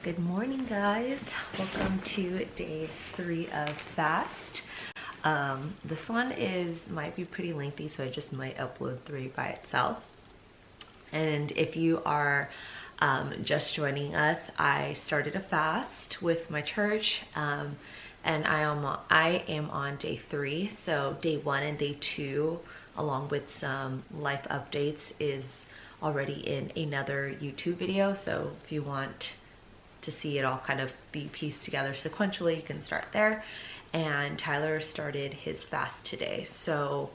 Good morning, guys. Welcome to day 3 of fast. This one might be pretty lengthy, so I just might upload 3 by itself. And if you are just joining us, I started a fast with my church, and I am on day 3. So day 1 and day 2, along with some life updates, is already in another YouTube video. So if you want to see it all kind of be pieced together sequentially, you can start there. And Tyler started his fast today, so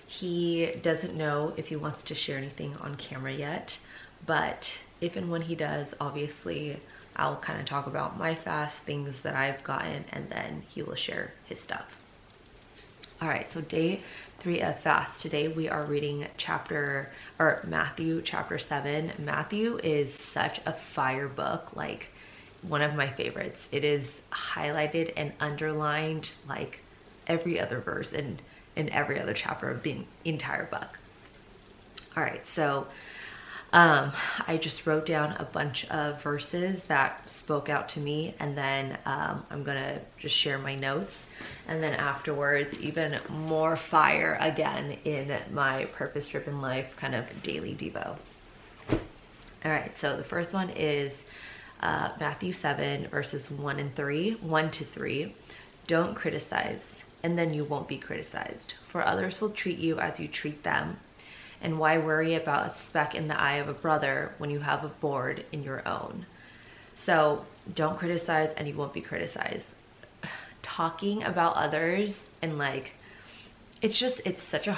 he doesn't know if he wants to share anything on camera yet, but if and when he does, obviously I'll kind of talk about my fast, things that I've gotten, and then he will share his stuff. All right, so day 3 of fast. Today we are reading Matthew chapter 7. Matthew is such a fire book, like one of my favorites. It is highlighted and underlined like every other verse in every other chapter of the entire book. All right, so I just wrote down a bunch of verses that spoke out to me, and then I'm gonna just share my notes, and then afterwards even more fire again in my purpose-driven life kind of daily devo. All right, so the first one is Matthew 7 verses 1 to 3. Don't criticize, and then you won't be criticized, for others will treat you as you treat them. And why worry about a speck in the eye of a brother when you have a board in your own? So don't criticize and you won't be criticized. Talking about others and it's such a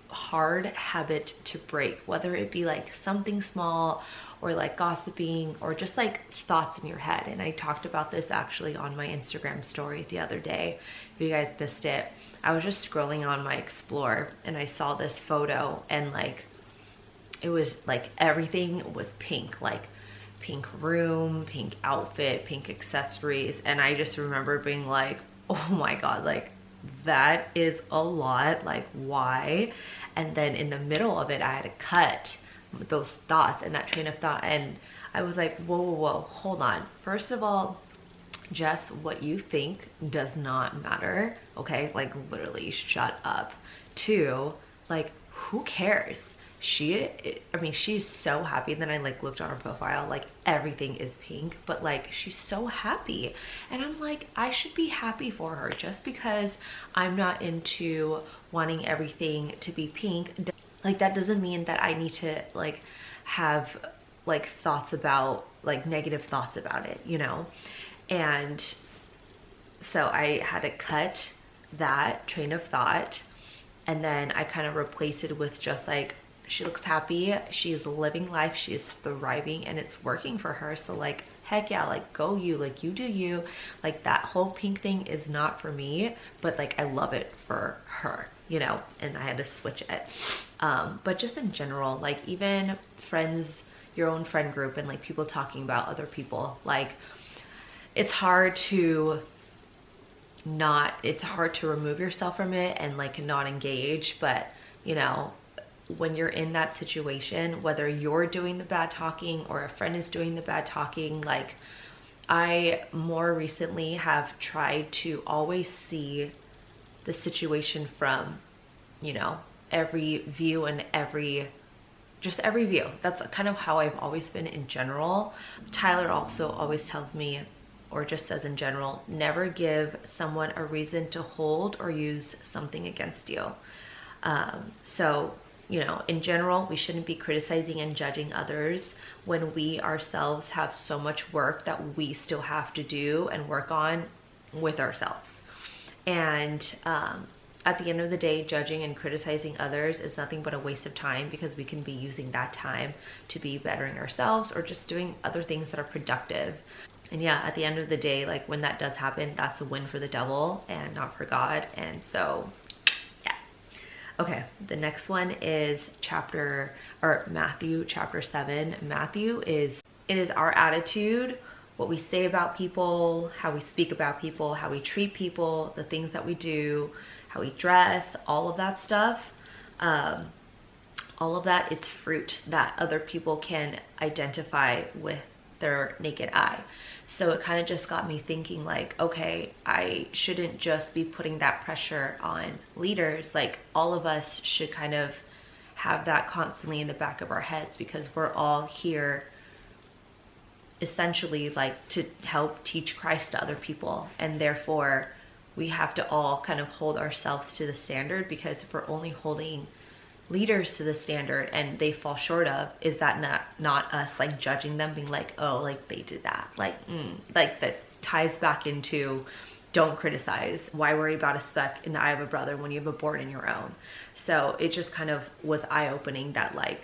hard habit to break, whether it be like something small or like gossiping or just like thoughts in your head. And I talked about this actually on my Instagram story the other day. If you guys missed it, I was just scrolling on my Explore and I saw this photo, and it was like everything was pink, like pink room, pink outfit, pink accessories. And I just remember being like, oh my God, like that is a lot, like why? And then in the middle of it, I had to cut those thoughts and that train of thought, and I was like, whoa, hold on. First of all, just what you think does not matter, okay? Like literally shut up. 2, like who cares? She's so happy. And then I looked on her profile, like everything is pink, but like she's so happy, and I'm like, I should be happy for her. Just because I'm not into wanting everything to be pink, like that doesn't mean that I need to have thoughts about negative thoughts about it, you know? And so I had to cut that train of thought, and then I kind of replaced it with just like, she looks happy, she's living life, she is thriving, and it's working for her. So like, heck yeah, like go you, like you do you. Like that whole pink thing is not for me, but like I love it for her, you know? And I had to switch it. But just in general, like even friends, your own friend group, and like people talking about other people, like it's hard to remove yourself from it and like not engage. But you know, when you're in that situation, whether you're doing the bad talking or a friend is doing the bad talking, like I more recently have tried to always see the situation from, you know, every view and every view. That's kind of how I've always been in general. Tyler also always tells me, or just says in general, never give someone a reason to hold or use something against you. So, you know, in general, we shouldn't be criticizing and judging others when we ourselves have so much work that we still have to do and work on with ourselves. And at the end of the day, judging and criticizing others is nothing but a waste of time, because we can be using that time to be bettering ourselves or just doing other things that are productive. And yeah, at the end of the day, like when that does happen, that's a win for the devil and not for God. And so okay, the next one is Matthew chapter 7. It is our attitude, what we say about people, how we speak about people, how we treat people, the things that we do, how we dress, all of that stuff. all of that, it's fruit that other people can identify with their naked eye. So it kind of just got me thinking like, okay, I shouldn't just be putting that pressure on leaders. Like all of us should kind of have that constantly in the back of our heads, because we're all here essentially like to help teach Christ to other people. And therefore we have to all kind of hold ourselves to the standard, because if we're only holding leaders to the standard and they fall short of, is that not us like judging them, being like, oh, like they did that, like that ties back into don't criticize. Why worry about a speck in the eye of a brother when you have a board in your own? So it just kind of was eye-opening that like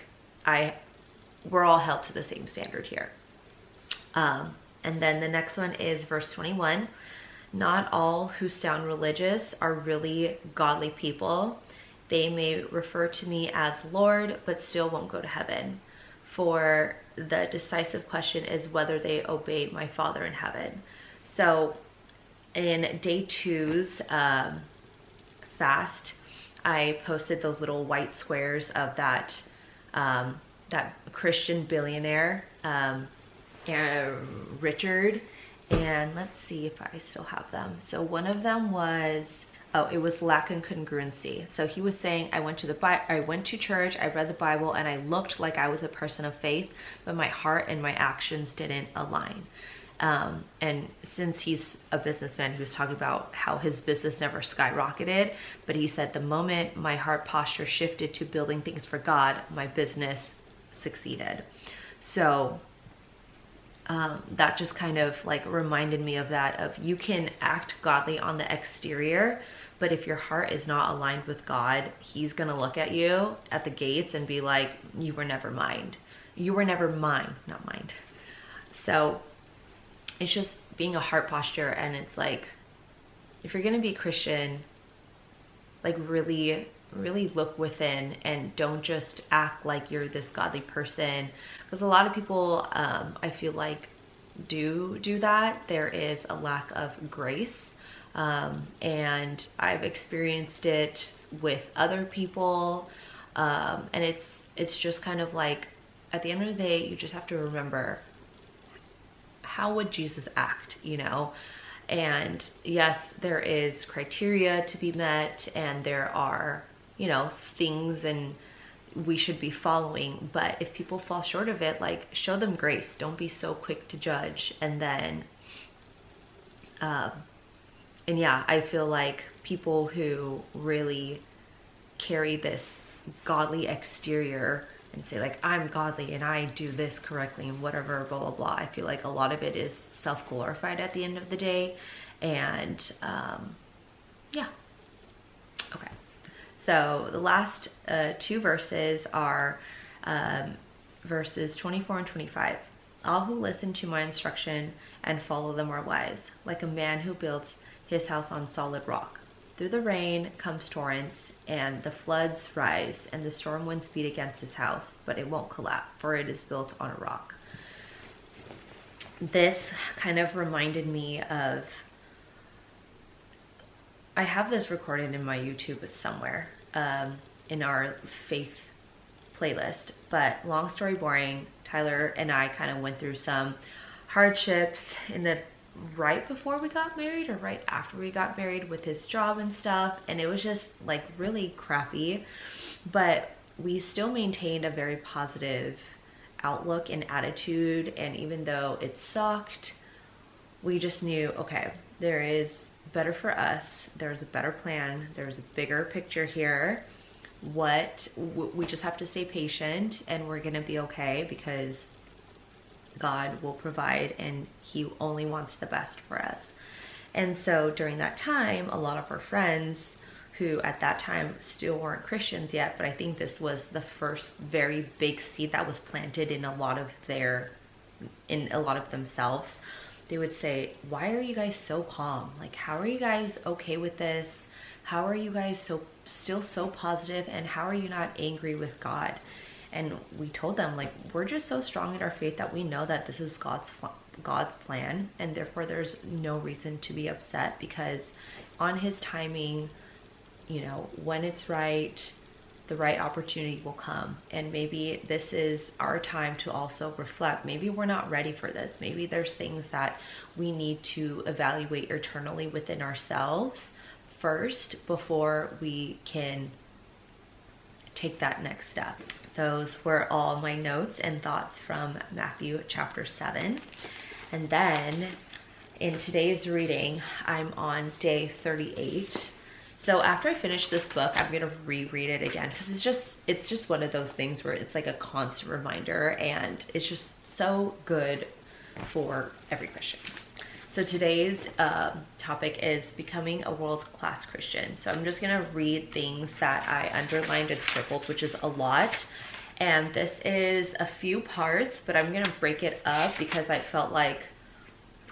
we're all held to the same standard here. And then the next one is verse 21. Not all who sound religious are really godly people. They may refer to me as Lord, but still won't go to heaven. For the decisive question is whether they obey my Father in heaven. So in day 2's fast, I posted those little white squares of that Christian billionaire, Richard. And let's see if I still have them. So one of them was, it was lack and congruency. So he was saying, I went to church, I read the Bible, and I looked like I was a person of faith, but my heart and my actions didn't align. And since he's a businessman, he was talking about how his business never skyrocketed, but he said the moment my heart posture shifted to building things for God, my business succeeded. So that just kind of like reminded me of that, of you can act godly on the exterior, but if your heart is not aligned with God, he's going to look at you at the gates and be like, you were never mine. You were never mine, not mine. So it's just being a heart posture. And it's like, if you're going to be a Christian, like really look within and don't just act like you're this godly person. Because a lot of people, I feel like, do that. There is a lack of grace. And I've experienced it with other people. And it's just kind of like, at the end of the day, you just have to remember, how would Jesus act, you know? And yes, there is criteria to be met, and there are, you know, things and we should be following. But if people fall short of it, like, show them grace. Don't be so quick to judge. And then, and yeah, I feel like people who really carry this godly exterior and say like, I'm godly and I do this correctly and whatever, blah, blah, blah. I feel like a lot of it is self-glorified at the end of the day. And yeah. Okay. So the last 2 verses are verses 24 and 25. All who listen to my instruction and follow them are wise, like a man who builds his house on solid rock. Through the rain comes torrents, and the floods rise, and the storm winds beat against his house, but it won't collapse, for it is built on a rock. This kind of reminded me of, I have this recorded in my YouTube somewhere, in our faith playlist, but long story boring, Tyler and I kind of went through some hardships in the right before we got married or right after we got married with his job and stuff, and it was just like really crappy, but we still maintained a very positive outlook and attitude. And even though it sucked, we just knew, okay, there is better for us, there's a better plan, there's a bigger picture here. We just have to stay patient, and we're gonna be okay, because God will provide, and he only wants the best for us. And so during that time, a lot of our friends who at that time still weren't Christians yet, but I think this was the first very big seed that was planted in a lot of themselves, they would say, why are you guys so calm? Like, how are you guys okay with this? How are you guys still so positive? And how are you not angry with God? And we told them, like, we're just so strong in our faith that we know that this is God's plan, and therefore there's no reason to be upset, because on his timing, you know, when it's right, the right opportunity will come. And maybe this is our time to also reflect. Maybe we're not ready for this. Maybe there's things that we need to evaluate eternally within ourselves first before we can take that next step. Those were all my notes and thoughts from Matthew chapter 7. And then in today's reading, I'm on day 38. So after I finish this book, I'm going to reread it again because it's just one of those things where it's like a constant reminder, and it's just so good for every Christian. So today's topic is becoming a world-class Christian. So I'm just going to read things that I underlined and circled, which is a lot. And this is a few parts, but I'm going to break it up because I felt like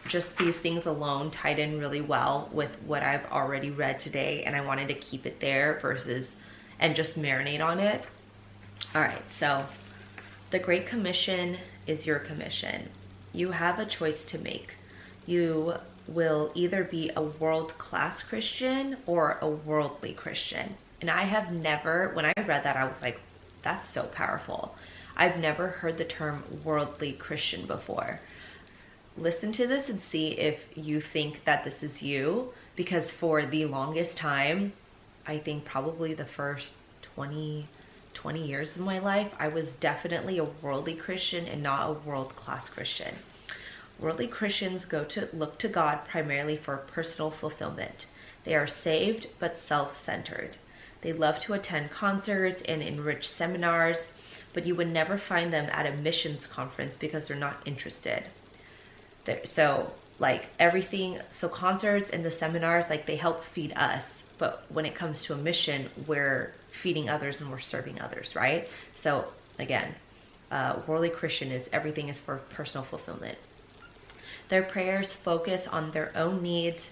just these things alone tied in really well with what I've already read today, and I wanted to keep it there and just marinate on it. All right, so the Great Commission is your commission. You have a choice to make. You will either be a world-class Christian or a worldly Christian. And I have never, when I read that, I was like, that's so powerful. I've never heard the term worldly Christian before. Listen to this and see if you think that this is you, because for the longest time, I think probably the first 20 years of my life, I was definitely a worldly Christian and not a world-class Christian. Worldly Christians look to God primarily for personal fulfillment. They are saved but self-centered. They love to attend concerts and enrich seminars, but you would never find them at a missions conference because they're not interested. So concerts and the seminars, like, they help feed us, but when it comes to a mission, we're feeding others and we're serving others, right? So again, worldly Christian is everything is for personal fulfillment. Their prayers focus on their own needs,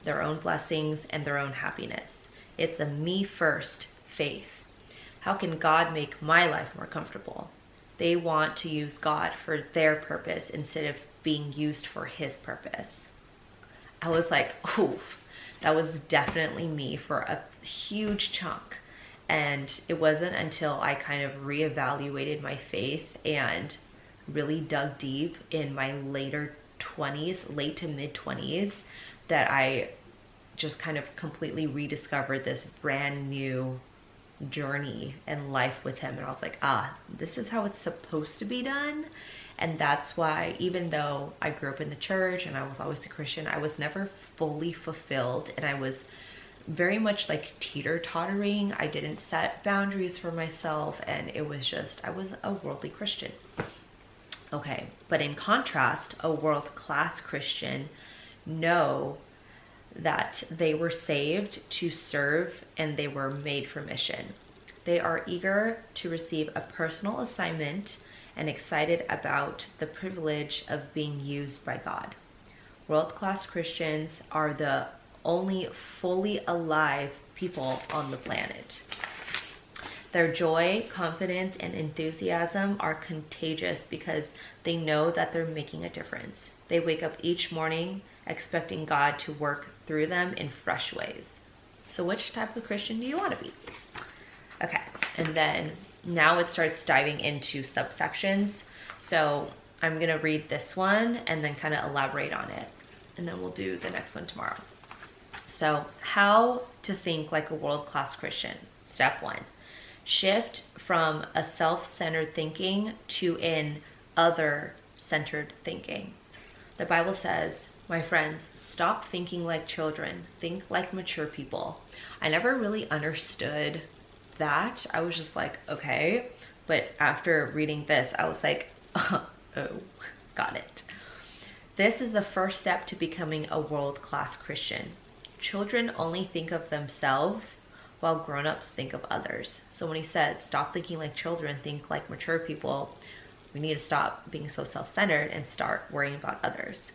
their own blessings, and their own happiness. It's a me first faith. How can God make my life more comfortable? They want to use God for their purpose instead of being used for his purpose. I was like, oof, that was definitely me for a huge chunk. And it wasn't until I kind of reevaluated my faith and really dug deep in my late to mid 20s, that I just kind of completely rediscovered this brand new journey and life with him. And I was like, this is how it's supposed to be done. And that's why, even though I grew up in the church and I was always a Christian, I was never fully fulfilled, and I was very much like teeter-tottering. I didn't set boundaries for myself, and it was just, I was a worldly Christian. Okay, but in contrast, a world-class Christian know that they were saved to serve and they were made for mission. They are eager to receive a personal assignment and excited about the privilege of being used by God. World-class Christians are the only fully alive people on the planet. Their joy, confidence, and enthusiasm are contagious because they know that they're making a difference. They wake up each morning expecting God to work through them in fresh ways. So which type of Christian do you want to be? Okay, and then now it starts diving into subsections. So I'm going to read this one and then kind of elaborate on it. And then we'll do the next one tomorrow. So how to think like a world-class Christian. Step 1. Shift from a self-centered thinking to an other-centered thinking. The Bible says, my friends, stop thinking like children. Think like mature people. I never really understood that. I was just like, okay. But after reading this, I was like, oh, got it. This is the first step to becoming a world-class Christian. Children only think of themselves while grown-ups think of others. So when he says, stop thinking like children, think like mature people, we need to stop being so self-centered and start worrying about others.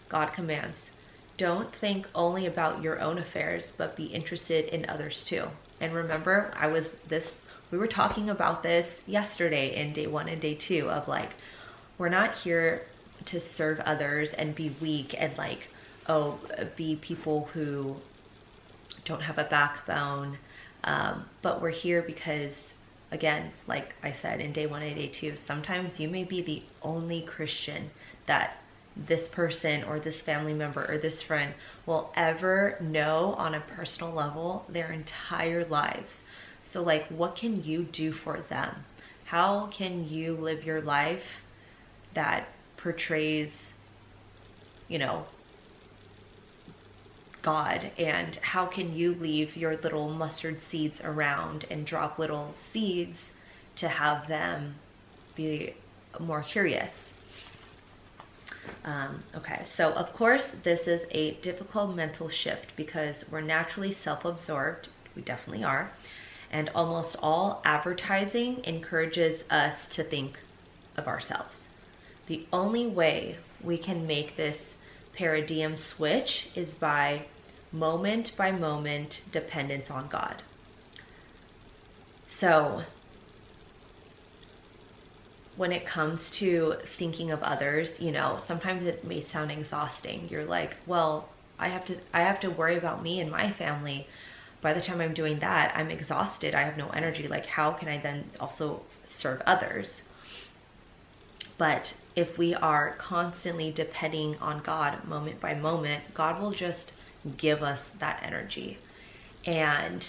God commands, don't think only about your own affairs, but be interested in others too. And remember, we were talking about this yesterday in day 1 and day 2 of like, we're not here to serve others and be weak and be people who don't have a backbone, But we're here because, again, like I said in day 1 and day 2, sometimes you may be the only Christian that this person or this family member or this friend will ever know on a personal level their entire lives. So like, what can you do for them? How can you live your life that portrays, you know, God? And how can you leave your little mustard seeds around and drop little seeds to have them be more curious? Okay, so of course this is a difficult mental shift because we're naturally self-absorbed. We definitely are. And almost all advertising encourages us to think of ourselves. The only way we can make this paradigm switch is by moment dependence on God. So when it comes to thinking of others, you know, sometimes it may sound exhausting. You're like, well, I have to worry about me and my family. By the time I'm doing that, I'm exhausted. I have no energy. Like, how can I then also serve others? But if we are constantly depending on God moment by moment, God will just give us that energy. And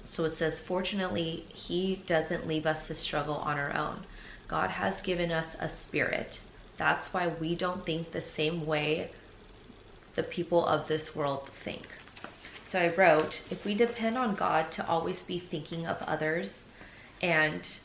so it says, fortunately, He doesn't leave us to struggle on our own. God has given us a spirit. That's why we don't think the same way the people of this world think. So I wrote, if we depend on God to always be thinking of others, if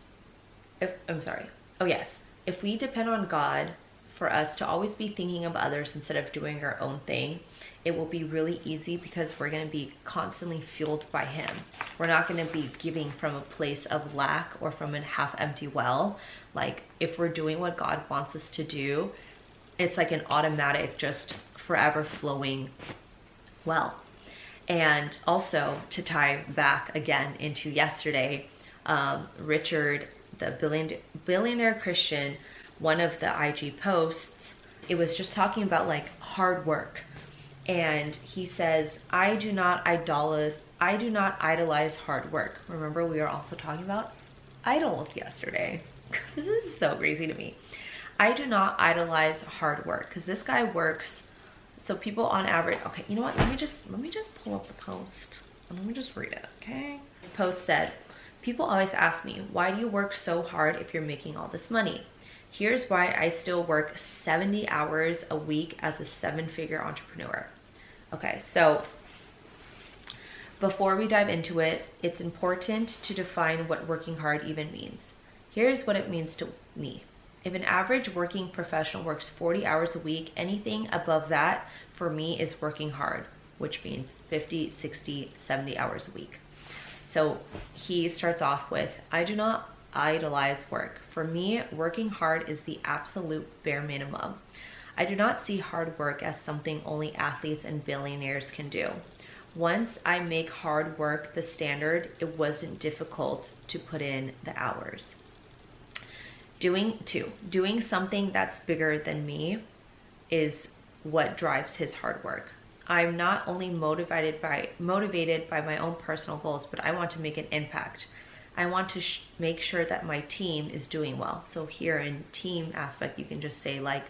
we depend on God for us to always be thinking of others instead of doing our own thing, it will be really easy because we're going to be constantly fueled by Him. We're not going to be giving from a place of lack or from a half-empty well. Like, if we're doing what God wants us to do, it's like an automatic, just forever flowing well. And also, to tie back again into yesterday, Richard, the billionaire Christian, one of the IG posts, it was just talking about like hard work. And he says, I do not idolize hard work. Remember, we were also talking about idols yesterday. This is so crazy to me. I do not idolize hard work because this guy works. So people on average, okay, you know what? Let me just pull up the post and let me just read it, okay? This post said, people always ask me, why do you work so hard if you're making all this money? Here's why I still work 70 hours a week as a 7-figure entrepreneur. Okay, so before we dive into it, it's important to define what working hard even means. Here's what it means to me. If an average working professional works 40 hours a week, anything above that for me is working hard, which means 50, 60, 70 hours a week. So he starts off with, I do not idolize work. For me, working hard is the absolute bare minimum. I do not see hard work as something only athletes and billionaires can do. Once I make hard work the standard, it wasn't difficult to put in the hours. Doing something that's bigger than me is what drives his hard work. I'm not only motivated by my own personal goals, but I want to make an impact. I want to make sure that my team is doing well. So here in team aspect, you can just say like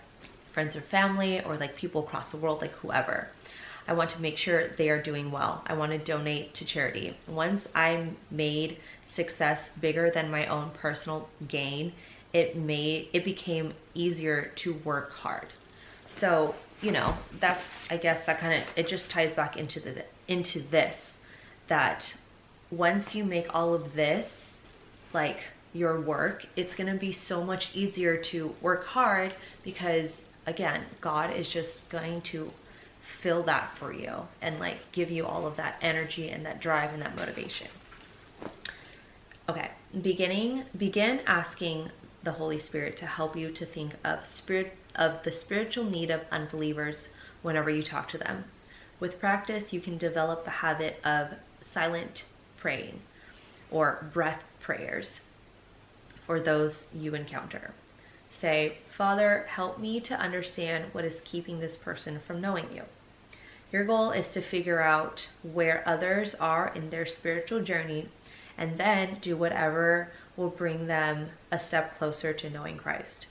friends or family or like people across the world, like whoever. I want to make sure they are doing well. I want to donate to charity. Once I made success bigger than my own personal gain, it became easier to work hard. So, you know, that's, I guess that kind of, it just ties back into this, that once you make all of this, like your work, it's going to be so much easier to work hard because again, God is just going to fill that for you and like give you all of that energy and that drive and that motivation. Okay, begin asking the Holy Spirit to help you to think of the spiritual need of unbelievers whenever you talk to them. With practice, you can develop the habit of silent praying or breath prayers for those you encounter. Say, Father, help me to understand what is keeping this person from knowing you. Your goal is to figure out where others are in their spiritual journey and then do whatever will bring them a step closer to knowing Christ.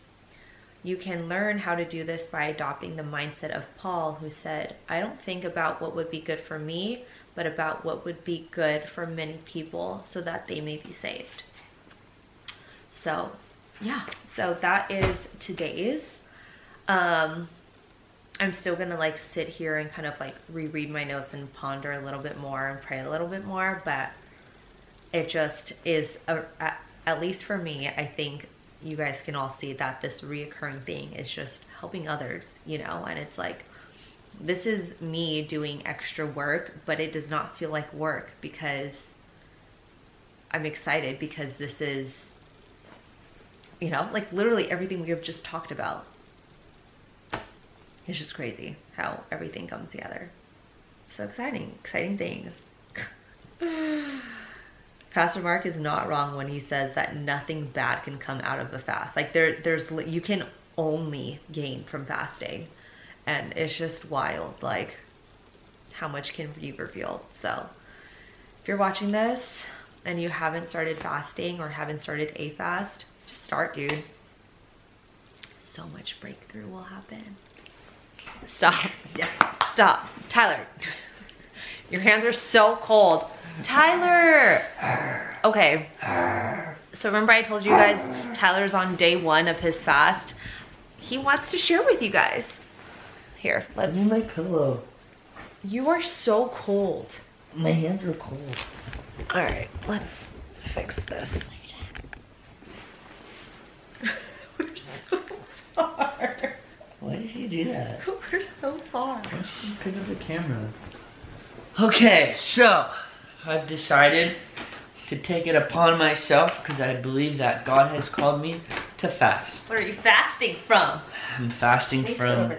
You can learn how to do this by adopting the mindset of Paul, who said, I don't think about what would be good for me, but about what would be good for many people so that they may be saved. So, yeah, so that is today's. I'm still gonna like sit here and kind of like reread my notes and ponder a little bit more and pray a little bit more, but it just is, at least for me, I think you guys can all see that this reoccurring thing is just helping others, you know, and it's like, this is me doing extra work, but it does not feel like work because I'm excited because this is, you know, like literally everything we have just talked about. It's just crazy how everything comes together. So exciting things. Pastor Mark is not wrong when he says that nothing bad can come out of a fast. Like you can only gain from fasting. And it's just wild, like how much can be revealed. So if you're watching this and you haven't started fasting or haven't started a fast, just start, dude. So much breakthrough will happen. Stop. Yeah. Stop. Tyler, your hands are so cold. Tyler. Okay. So remember I told you guys Tyler's on day 1 of his fast. He wants to share with you guys. Here, let's. Give me my pillow. You are so cold. My hands are cold. All right, let's fix this. We're so far. Why did you do that? We're so far. Why don't you just pick up the camera? Okay, so I've decided to take it upon myself because I believe that God has called me to fast. What are you fasting from? I'm fasting from.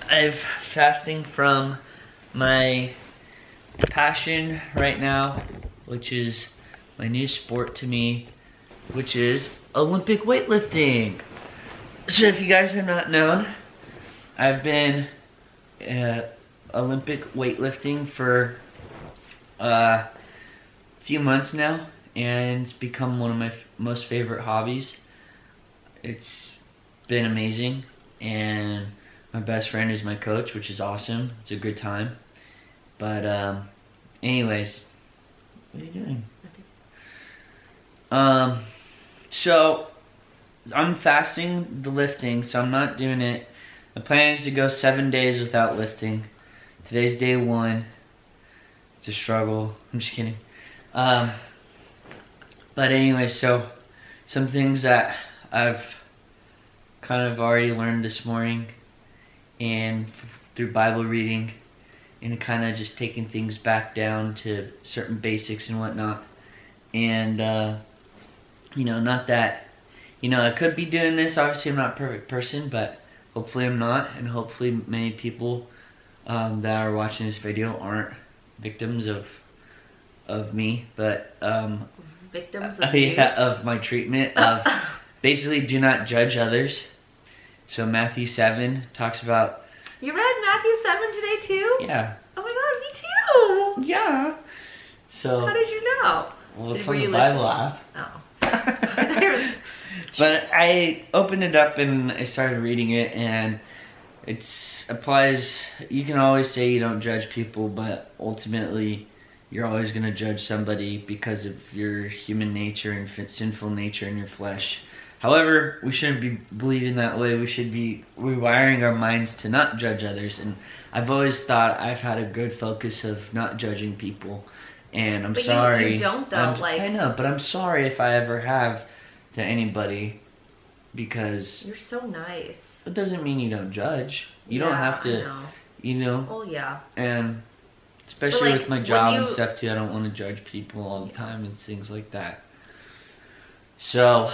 I'm fasting from my passion right now, which is my new sport to me, which is Olympic weightlifting. So if you guys have not known, I've been Olympic weightlifting for a few months now, and it's become one of my most favorite hobbies. It's been amazing, and my best friend is my coach, which is awesome. It's a good time. But anyways, what are you doing? So I'm fasting the lifting, so I'm not doing it. The plan is to go 7 days without lifting. Today's day 1. It's a struggle. I'm just kidding. But anyway, so some things that I've kind of already learned this morning and through Bible reading and kind of just taking things back down to certain basics and whatnot. And, you know, not that, you know, I could be doing this. Obviously, I'm not a perfect person, but hopefully I'm not. And hopefully many people that are watching this video aren't victims of me. But, victims of you? Yeah, of my treatment. Of basically, do not judge others. So Matthew 7 talks about... You read Matthew 7 today too? Yeah. Oh my god, me too! Yeah. So... How did you know? Well, it's on the Bible app. Oh. But I opened it up and I started reading it, and it applies... You can always say you don't judge people, but ultimately you're always going to judge somebody because of your human nature and sinful nature in your flesh. However, we shouldn't be believing that way. We should be rewiring our minds to not judge others. And I've always thought I've had a good focus of not judging people. And I'm sorry. You don't though. I know, but I'm sorry if I ever have to anybody, because you're so nice. It doesn't mean you don't judge. You don't have to, you know. Oh yeah. And especially like, with my job and stuff too, I don't want to judge people all the time and things like that. So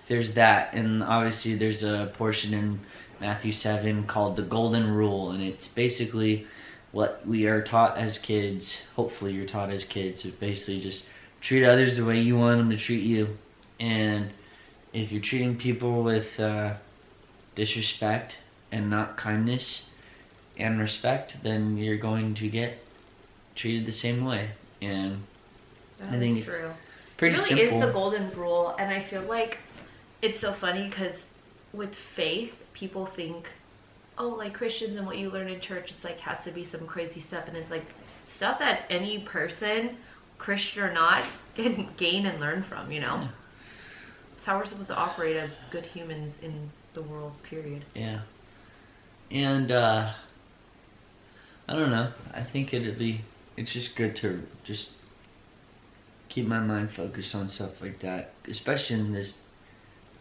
there's that, and obviously there's a portion in Matthew 7 called the Golden Rule, and it's basically what we are taught as kids. Hopefully you're taught as kids. It's basically just treat others the way you want them to treat you. And if you're treating people with disrespect and not kindness, and respect, then you're going to get treated the same way. And I think it's true. pretty It really simple. is the golden rule, and I feel like it's so funny because with faith, people think, oh, like Christians and what you learn in church, it's like has to be some crazy stuff, and it's like stuff that any person, Christian or not, can gain and learn from, you know? Yeah. It's how we're supposed to operate as good humans in the world, period. Yeah. And I don't know. I think it's just good to just keep my mind focused on stuff like that, especially in this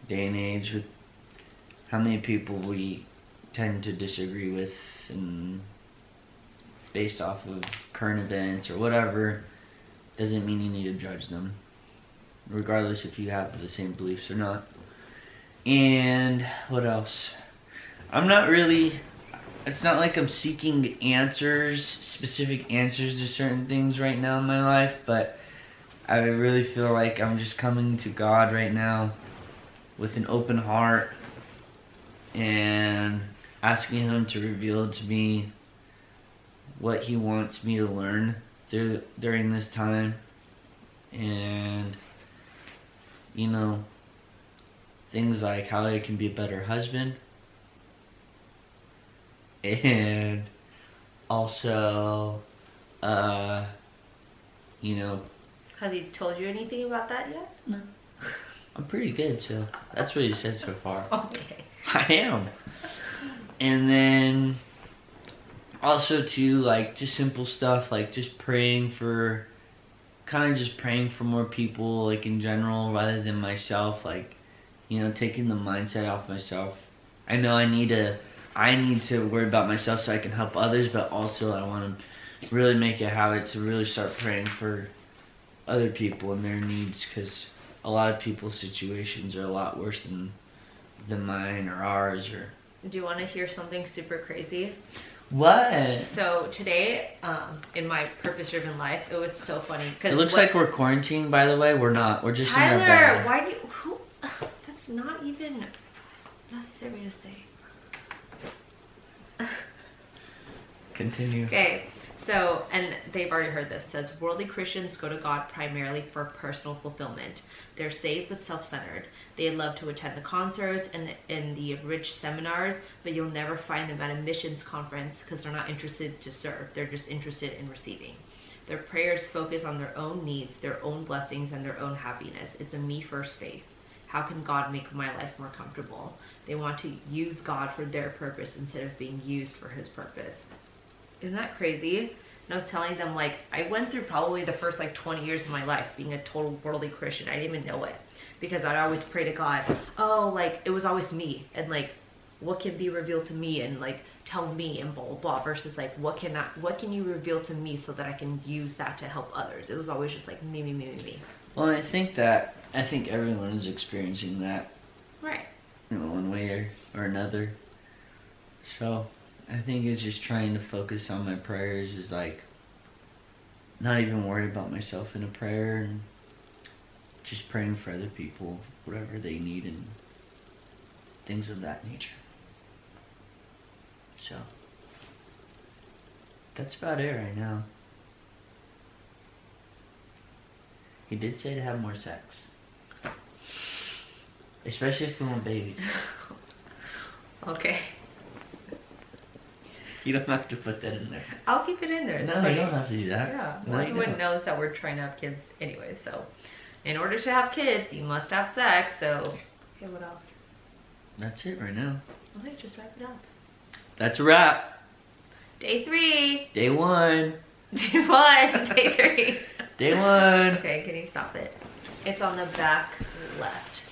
day and age with how many people we tend to disagree with, and based off of current events or whatever, doesn't mean you need to judge them, regardless if you have the same beliefs or not. And what else? It's not like I'm seeking specific answers to certain things right now in my life, but I really feel like I'm just coming to God right now with an open heart and asking Him to reveal to me what He wants me to learn during this time. And, you know, things like how I can be a better husband. And also, you know... Has he told you anything about that yet? No. I'm pretty good, so that's what he said so far. Okay. I am. And then also too, like, just simple stuff, like just praying for more people, like, in general, rather than myself, like, you know, taking the mindset off myself. I know I need to worry about myself so I can help others, but also I want to really make it a habit to really start praying for other people and their needs, because a lot of people's situations are a lot worse than mine or ours. Or Do you want to hear something super crazy? what? So today, in my purpose-driven life, it was so funny because It looks like we're quarantined. By the way, we're not. We're just in our Tyler, bed. why do you? Who? That's not even necessary to say. Continue. Okay, so, and they've already heard this. It says, worldly Christians go to God primarily for personal fulfillment. They're saved but self-centered. They love to attend the concerts and the rich seminars, but you'll never find them at a missions conference because they're not interested to serve. They're just interested in receiving. Their prayers focus on their own needs, their own blessings, and their own happiness. It's a me-first faith. How can God make my life more comfortable? They want to use God for their purpose instead of being used for His purpose. Isn't that crazy? And I was telling them, like, I went through probably the first, 20 years of my life being a total worldly Christian. I didn't even know it. Because I'd always pray to God, it was always me. And, what can be revealed to me? And, tell me and blah, blah, blah. Versus, what can you reveal to me so that I can use that to help others? It was always just, me. Well, I think everyone is experiencing that. Right. In one way or another. So I think it's just trying to focus on my prayers, is not even worry about myself in a prayer, and just praying for other people, whatever they need, and things of that nature. So that's about it right now. He did say to have more sex. Especially if we want babies. Okay. You don't have to put that in there. I'll keep it in there. It's No, funny. you don't have to do that. Yeah. No, Well, you everyone don't. knows that we're trying to have kids anyway, so in order to have kids, you must have sex, so okay, what else? That's it right now. Okay, just wrap it up. That's a wrap. Day 3. Day 1. Day 1. Day 3. Day 1. Okay, can you stop it? It's on the back left.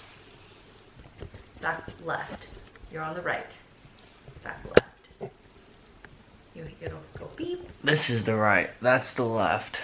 Back left. You're on the right. Back left. It'll go beep. This is the right. That's the left.